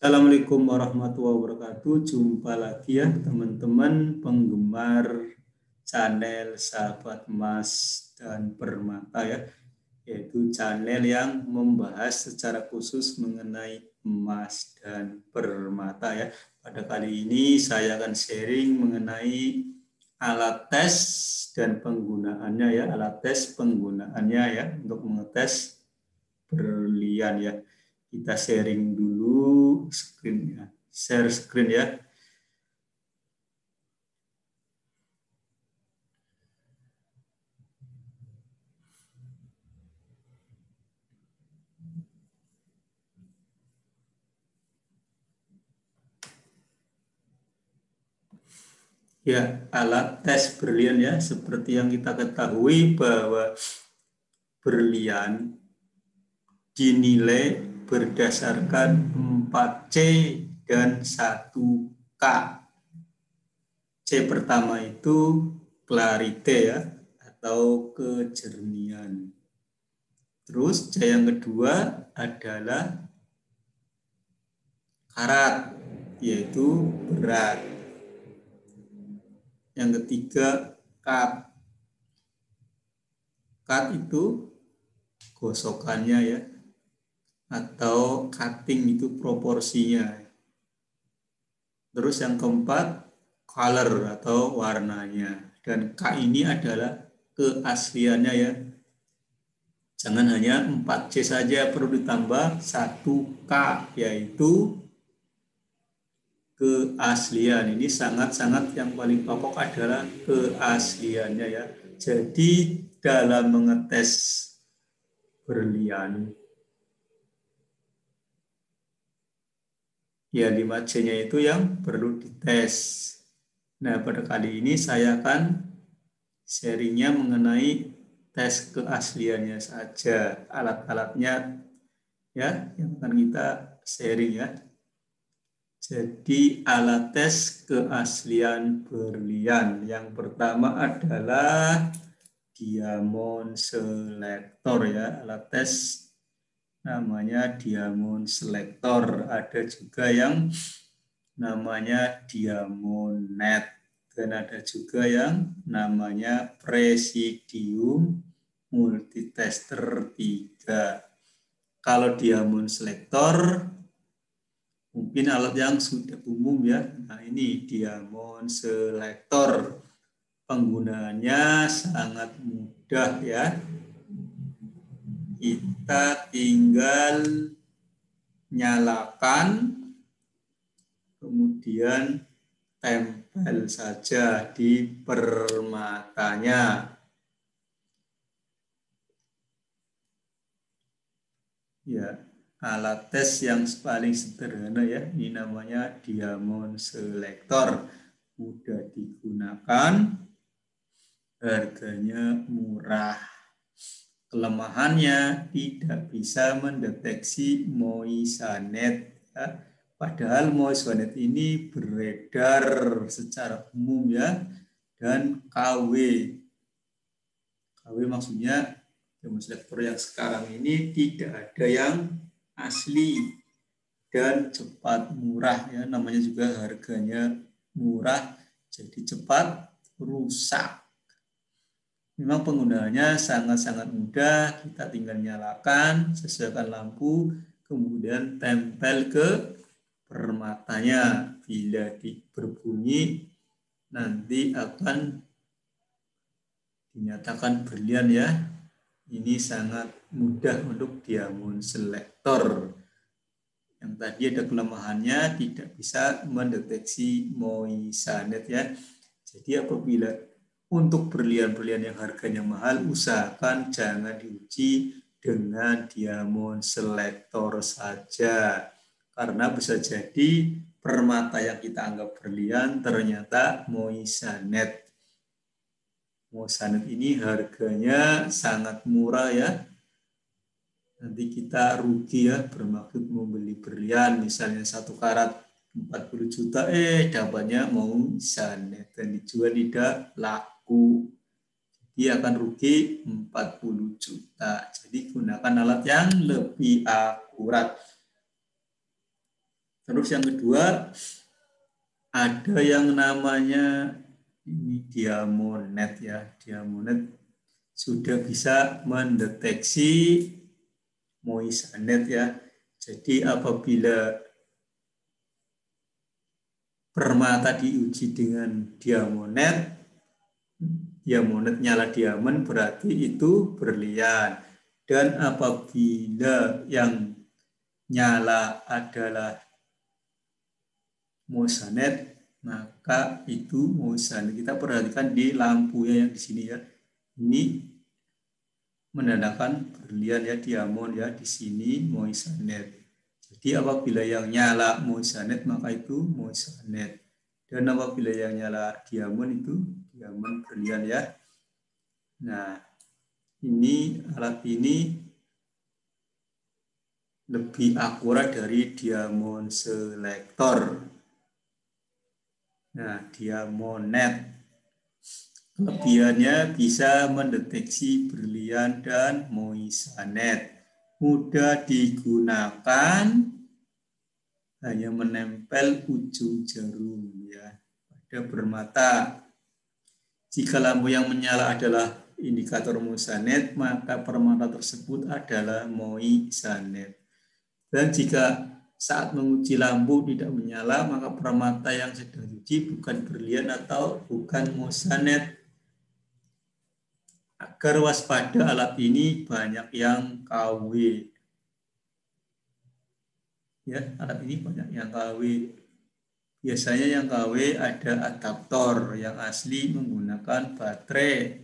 Assalamualaikum warahmatullahi wabarakatuh. Jumpa lagi ya teman-teman penggemar channel Sahabat Emas dan Permata ya, yaitu channel yang membahas secara khusus mengenai emas dan permata ya. Pada kali ini saya akan sharing mengenai alat tes dan penggunaannya ya, alat tes penggunaannya ya untuk mengetes berlian ya. Kita sharing dulu screen-nya. Share screen ya. Ya, alat tes berlian ya, seperti yang kita ketahui bahwa berlian dinilai berdasarkan 4C dan 1K. C pertama itu clarite ya, atau kejernihan. Terus C yang kedua adalah karat, yaitu berat. Yang ketiga cut. Cut itu gosokannya ya, atau cutting itu proporsinya. Terus yang keempat color atau warnanya. Dan K ini adalah keasliannya ya. Jangan hanya 4C saja, perlu ditambah 1K, yaitu keaslian. Ini sangat-sangat yang paling pokok adalah keasliannya ya. Jadi dalam mengetes berlian, ya 5C-nya itu yang perlu dites. Nah, pada kali ini saya akan sharingnya mengenai tes keasliannya saja, alat-alatnya ya yang akan kita sharing ya. Jadi alat tes keaslian berlian yang pertama adalah diamond selector ya, alat tes namanya diamond selector. Ada juga yang namanya diamond net, dan ada juga yang namanya presidium multitester 3. Kalau diamond selector mungkin alat yang sudah umum ya. Nah, ini diamond selector. Penggunaannya sangat mudah ya. Kita tinggal nyalakan, kemudian tempel saja di permatanya. Ya, alat tes yang paling sederhana ya, ini namanya diamond selector. Mudah digunakan, harganya murah. Kelemahannya tidak bisa mendeteksi moissanite ya. Padahal moissanite ini beredar secara umum ya, dan KW. KW maksudnya diamond selector yang sekarang ini tidak ada yang asli dan cepat murah ya, namanya juga harganya murah, jadi cepat rusak. Memang penggunaannya sangat-sangat mudah, kita tinggal nyalakan, sesuaikan lampu, kemudian tempel ke permatanya. Bila berbunyi, nanti akan dinyatakan berlian ya. Ini sangat mudah untuk diamond selector. Yang tadi ada kelemahannya, tidak bisa mendeteksi moissanite ya. Jadi apabila untuk berlian-berlian yang harganya mahal, usahakan jangan diuji dengan diamond selector saja. Karena bisa jadi permata yang kita anggap berlian ternyata moissanite. Moissanite ini harganya sangat murah ya. Nanti kita rugi ya, bermaksud membeli berlian misalnya 1 karat 40 juta, dapatnya moissanite dan dijual tidak laku. Dia akan rugi 40 juta. Jadi gunakan alat yang lebih akurat. Terus yang kedua, ada yang namanya ini diamonet ya. Diamonet sudah bisa mendeteksi moissanet ya. Jadi apabila permata diuji dengan diamonet, diamonet nyala diamond berarti itu berlian. Dan apabila yang nyala adalah moissanet, maka itu moissanet. Kita perhatikan di lampunya yang di sini ya. Ini menandakan berlian ya, diamond ya, di sini moissanet. Jadi apabila yang nyala moissanet maka itu moissanet. Dan apabila yang nyala diamond itu diamond berlian ya. Nah, ini alat ini lebih akurat dari diamond selector. Nah, diamonet kelebihannya bisa mendeteksi berlian dan moissanet. Mudah digunakan, hanya menempel ujung jarum ya pada permata. Jika lampu yang menyala adalah indikator moissanet, maka permata tersebut adalah moissanet. Dan jika saat menguji lampu tidak menyala, maka permata yang sedang diuji bukan berlian atau bukan moissanet. Agar waspada, alat ini banyak yang KW. Ya, alat ini banyak yang KW. Biasanya yang KW ada adaptor, yang asli menggunakan baterai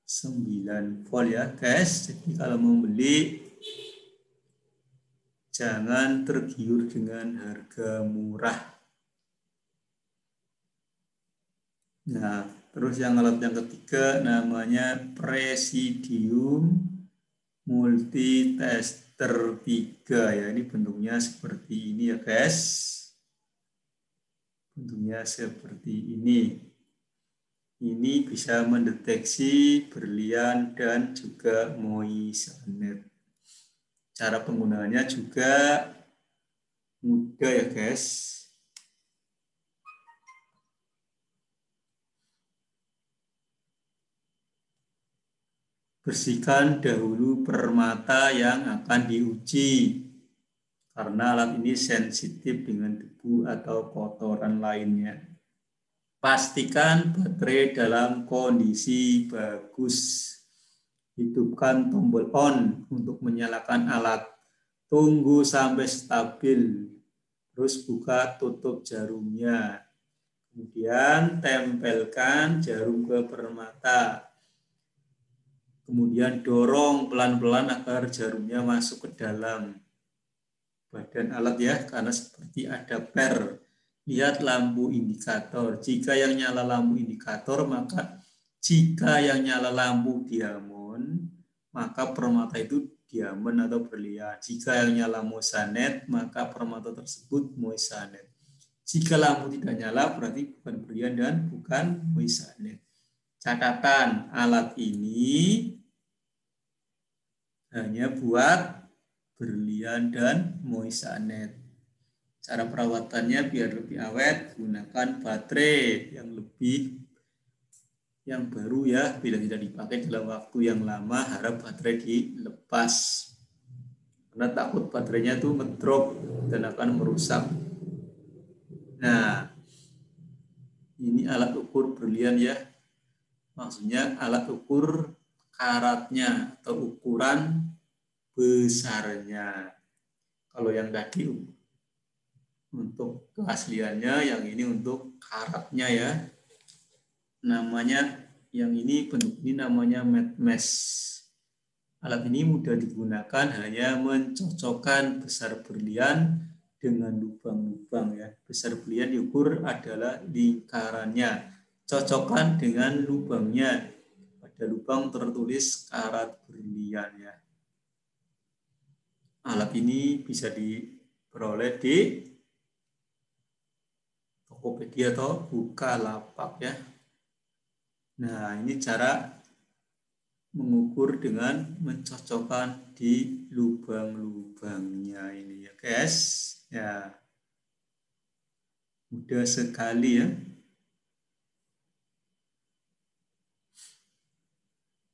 9 volt ya, guys. Jadi kalau membeli jangan tergiur dengan harga murah. Nah, terus yang alat yang ketiga namanya Presidium Multitester 3 ya. Ini bentuknya seperti ini ya, guys. Bentuknya seperti ini. Ini bisa mendeteksi berlian dan juga moissanet. Cara penggunaannya juga mudah ya, guys. Bersihkan dahulu permata yang akan diuji, karena alat ini sensitif dengan debu atau kotoran lainnya. Pastikan baterai dalam kondisi bagus. Hidupkan tombol on untuk menyalakan alat. Tunggu sampai stabil. Terus buka tutup jarumnya. Kemudian tempelkan jarum ke permata. Kemudian dorong pelan-pelan agar jarumnya masuk ke dalam badan alat ya, karena seperti ada per. Lihat lampu indikator. Jika yang nyala lampu indikator, maka jika yang nyala lampu diamond, maka permata itu diamond atau berlian. Jika yang nyala moissanet, maka permata tersebut moissanet. Jika lampu tidak nyala, berarti bukan berlian dan bukan moissanet. Catatan, alat ini hanya buat berlian dan moissanet. Cara perawatannya biar lebih awet, gunakan baterai yang baru ya. Bila tidak dipakai dalam waktu yang lama, harap baterai dilepas. Karena takut baterainya itu ngedrop dan akan merusak. Nah, ini alat ukur berlian ya. Maksudnya alat ukur karatnya atau ukuran besarnya. Kalau yang tadi untuk keasliannya, yang ini untuk karatnya ya. Namanya yang ini, bentuk ini namanya mesh. Alat ini mudah digunakan, hanya mencocokkan besar berlian dengan lubang-lubang ya. Besar berlian diukur adalah lingkarannya. Cocokkan dengan lubangnya. Pada lubang tertulis karat berlian ya. Alat ini bisa diperoleh di Tokopedia atau Bukalapak ya. Nah, ini cara mengukur dengan mencocokkan di lubang-lubangnya ini ya, guys. Ya. Mudah sekali ya.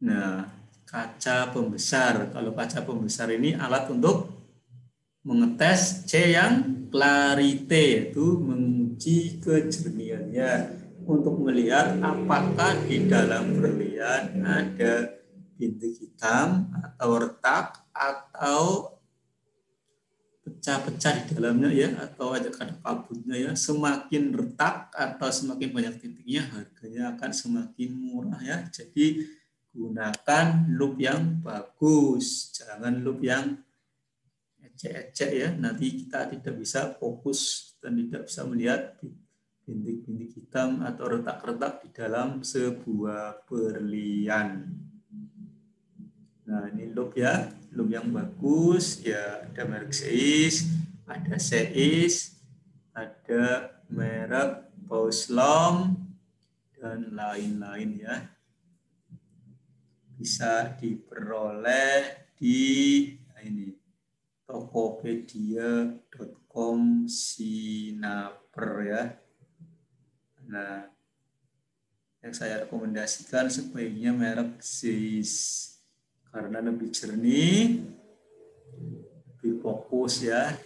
Nah, kaca pembesar. Kalau kaca pembesar ini alat untuk mengetes C yang clarite, yaitu menguji kejernihannya untuk melihat apakah di dalam berlian ada bintik hitam atau retak atau pecah-pecah di dalamnya ya, atau ada kabutnya ya. Semakin retak atau semakin banyak titiknya, harganya akan semakin murah ya. Jadi gunakan loop yang bagus, jangan loop yang ecek-ecek ya. Nanti kita tidak bisa fokus dan tidak bisa melihat bintik-bintik hitam atau retak-retak di dalam sebuah berlian. Nah, ini loop ya, loop yang bagus ya. Ada merek Zeiss, ada Zeiss, ada merek Bauschlom dan lain-lain ya. Bisa diperoleh di ini tokopedia.com Sinaper ya. Nah, yang saya rekomendasikan sebaiknya merek Zeiss karena lebih jernih, lebih fokus ya.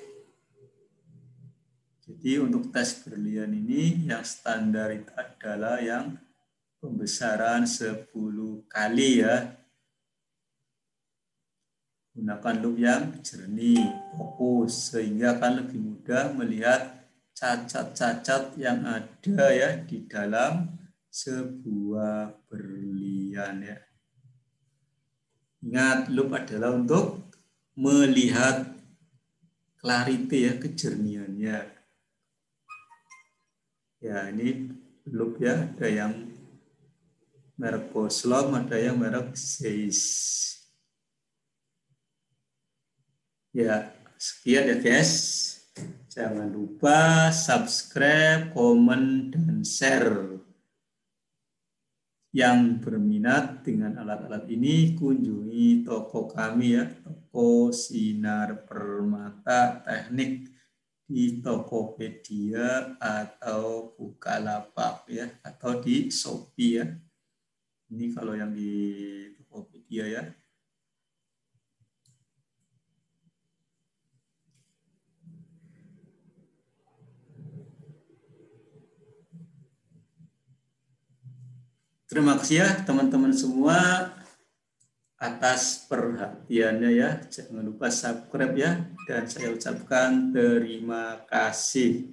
Jadi untuk tes berlian ini yang standar itu adalah yang pembesaran 10 kali ya. Gunakan loop yang jernih, fokus, sehingga akan lebih mudah melihat cacat-cacat yang ada ya di dalam sebuah berlian ya. Ingat, loop adalah untuk melihat clarity ya, kejernihannya. Ya, ini loop ya, ada yang merek Bauschlom, ada yang merek Zeiss. Ya, sekian ya guys. Jangan lupa subscribe, komen, dan share. Yang berminat dengan alat-alat ini, kunjungi toko kami ya, toko Sinar Permata Teknik di Tokopedia atau Bukalapak ya, atau di Shopee ya. Ini kalau yang di Tokopedia ya. Terima kasih ya teman-teman semua atas perhatiannya ya. Jangan lupa subscribe ya. Dan saya ucapkan terima kasih.